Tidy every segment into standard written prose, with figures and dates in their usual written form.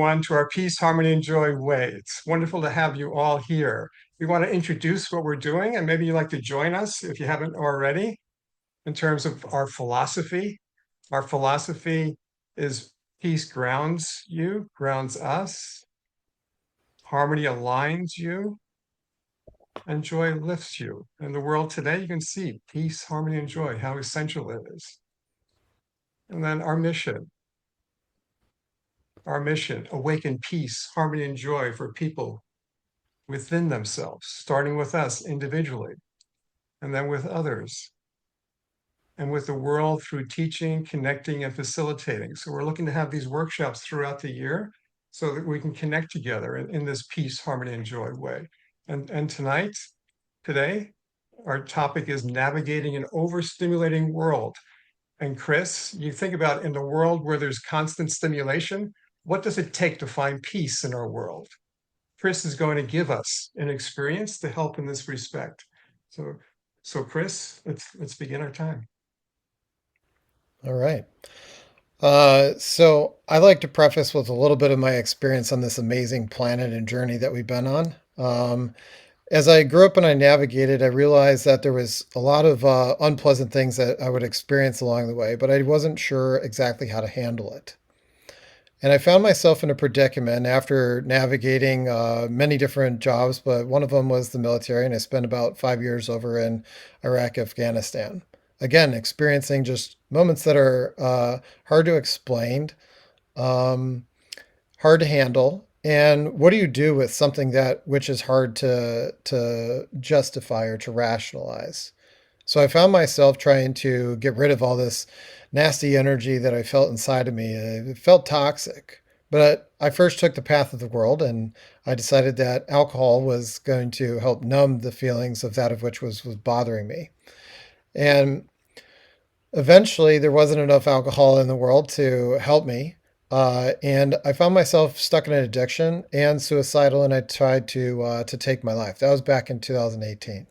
One to our Peace, Harmony, and Joy way. It's wonderful to have you all here. We want to introduce what we're doing, and maybe you'd like to join us if you haven't already in terms of our philosophy. Our philosophy is peace grounds you, grounds us, harmony aligns you, and joy lifts you. In the world today, you can see peace, harmony, and joy, how essential it is. And then our mission, awaken peace, harmony, and joy for people within themselves, starting with us individually, and then with others, and with the world through teaching, connecting, and facilitating. So we're looking to have these workshops throughout the year so that we can connect together in this peace, harmony, and joy way. And today, our topic is navigating an overstimulating world. And Chris, you think about in the world where there's constant stimulation, what does it take to find peace in our world? Chris is going to give us an experience to help in this respect. So, so Chris, let's begin our time. All right. So I like to preface with a little bit of my experience on this amazing planet and journey that we've been on. As I grew up and I navigated, I realized that there was a lot of unpleasant things that I would experience along the way, but I wasn't sure exactly how to handle it. And I found myself in a predicament after navigating many different jobs, but one of them was the military, and I spent about 5 years over in Iraq, Afghanistan. Again, experiencing just moments that are hard to explain, um, hard to handle. And what do you do with something that which is hard to justify or to rationalize? So I found myself trying to get rid of all this nasty energy that I felt inside of me. It felt toxic. But I first took the path of the world and I decided that alcohol was going to help numb the feelings of that of which was bothering me. And eventually there wasn't enough alcohol in the world to help me. And I found myself stuck in an addiction and suicidal, and I tried to take my life. That was back in 2018.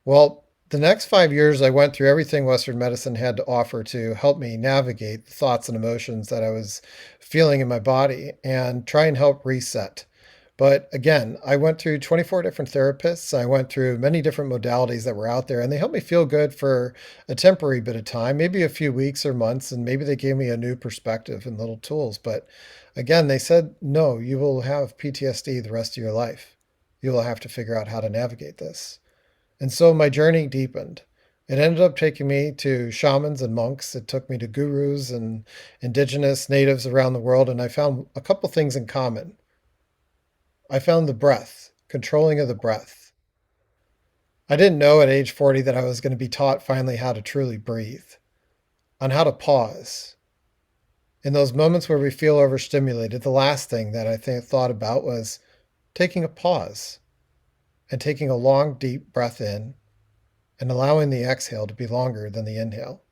Well, the next 5 years, I went through everything Western medicine had to offer to help me navigate the thoughts and emotions that I was feeling in my body and try and help reset. But again, I went through 24 different therapists. I went through many different modalities that were out there, and they helped me feel good for a temporary bit of time, maybe a few weeks or months, and maybe they gave me a new perspective and little tools. But again, they said, no, you will have PTSD the rest of your life. You will have to figure out how to navigate this. And so my journey deepened. It ended up taking me to shamans and monks. It took me to gurus and indigenous natives around the world. And I found a couple things in common. I found the breath, controlling of the breath. I didn't know at age 40 that I was going to be taught finally how to truly breathe, on how to pause. In those moments where we feel overstimulated, the last thing that thought about was taking a pause and taking a long, deep breath in and allowing the exhale to be longer than the inhale.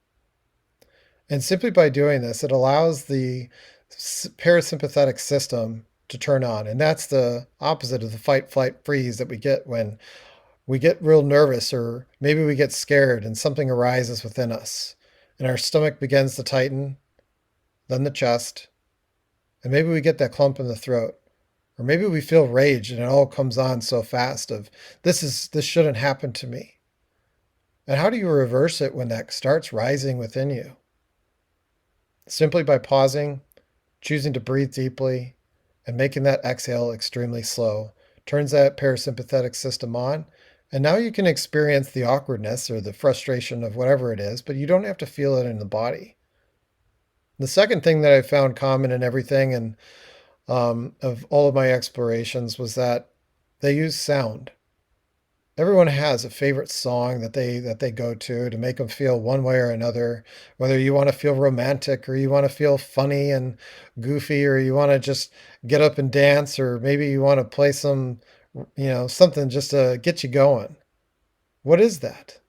And simply by doing this, it allows the parasympathetic system to turn on. And that's the opposite of the fight, flight, freeze that we get when we get real nervous or maybe we get scared and something arises within us. And our stomach begins to tighten, then the chest, and maybe we get that clump in the throat. Or maybe we feel rage and it all comes on so fast of this shouldn't happen to me. And how do you reverse it when that starts rising within you? Simply by pausing, choosing to breathe deeply, and making that exhale extremely slow turns that parasympathetic system on. And now you can experience the awkwardness or the frustration of whatever it is, but you don't have to feel it in the body. The second thing that I found common in everything and of all of my explorations was that they use sound. Everyone has a favorite song that they go to make them feel one way or another, whether you want to feel romantic or you want to feel funny and goofy or you want to just get up and dance or maybe you want to play some, something just to get you going. What is that?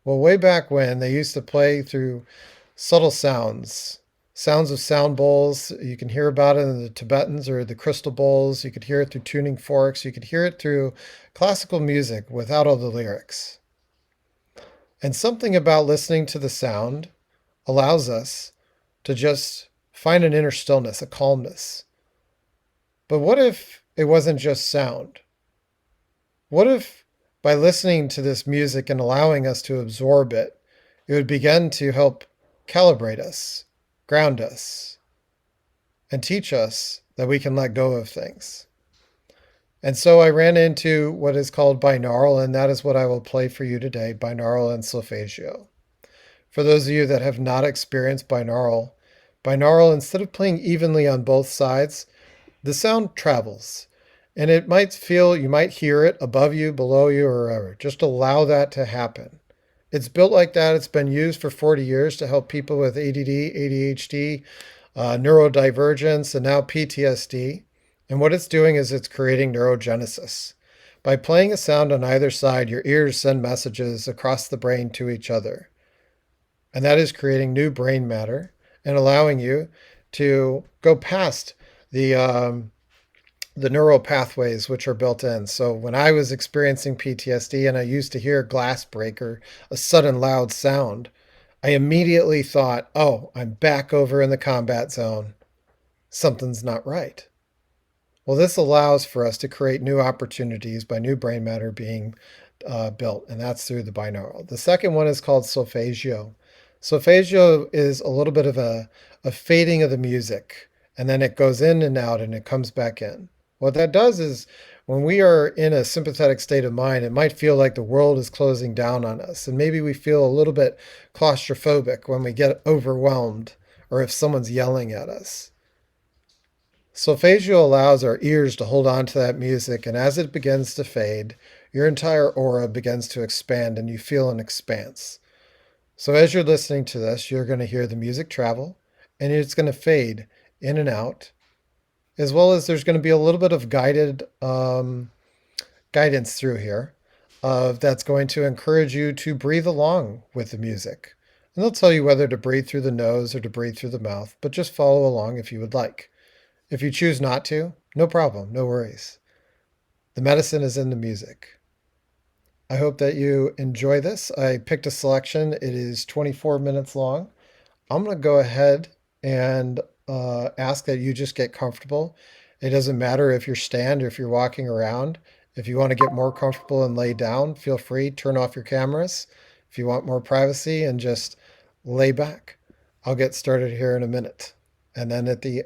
Well, way back when they used to play through subtle sounds, sounds of sound bowls. You can hear about it in the Tibetans or the crystal bowls. You could hear it through tuning forks. You could hear it through classical music without all the lyrics. And something about listening to the sound allows us to just find an inner stillness, a calmness. But what if it wasn't just sound? What if by listening to this music and allowing us to absorb it, it would begin to help calibrate us, ground us, and teach us that we can let go of things? And so I ran into what is called binaural, and that is what I will play for you today, binaural and solfeggio. For those of you that have not experienced binaural, instead of playing evenly on both sides, the sound travels. And it might feel, you might hear it above you, below you, or wherever. Just allow that to happen. It's built like that. It's been used for 40 years to help people with ADD, ADHD, neurodivergence, and now PTSD. And what it's doing is it's creating neurogenesis. By playing a sound on either side, your ears send messages across the brain to each other. And that is creating new brain matter and allowing you to go past the neural pathways which are built in. So when I was experiencing PTSD and I used to hear a glass break or a sudden loud sound, I immediately thought, oh, I'm back over in the combat zone. Something's not right. Well, this allows for us to create new opportunities by new brain matter being built, and that's through the binaural. The second one is called solfeggio. Solfeggio is a little bit of a fading of the music, and then it goes in and out and it comes back in. What that does is when we are in a sympathetic state of mind, it might feel like the world is closing down on us. And maybe we feel a little bit claustrophobic when we get overwhelmed or if someone's yelling at us. Solfeggio allows our ears to hold on to that music, and as it begins to fade, your entire aura begins to expand and you feel an expanse. So as you're listening to this, you're going to hear the music travel and it's going to fade in and out, as well as there's going to be a little bit of guided guidance through here that's going to encourage you to breathe along with the music. And they'll tell you whether to breathe through the nose or to breathe through the mouth, but just follow along if you would like. If you choose not to, no problem, no worries. The medicine is in the music. I hope that you enjoy this. I picked a selection. It is 24 minutes long. I'm going to go ahead and ask that you just get comfortable. It doesn't matter if you're stand or if you're walking around. If you want to get more comfortable and lay down, feel free, turn off your cameras. If you want more privacy and just lay back, I'll get started here in a minute. And then at the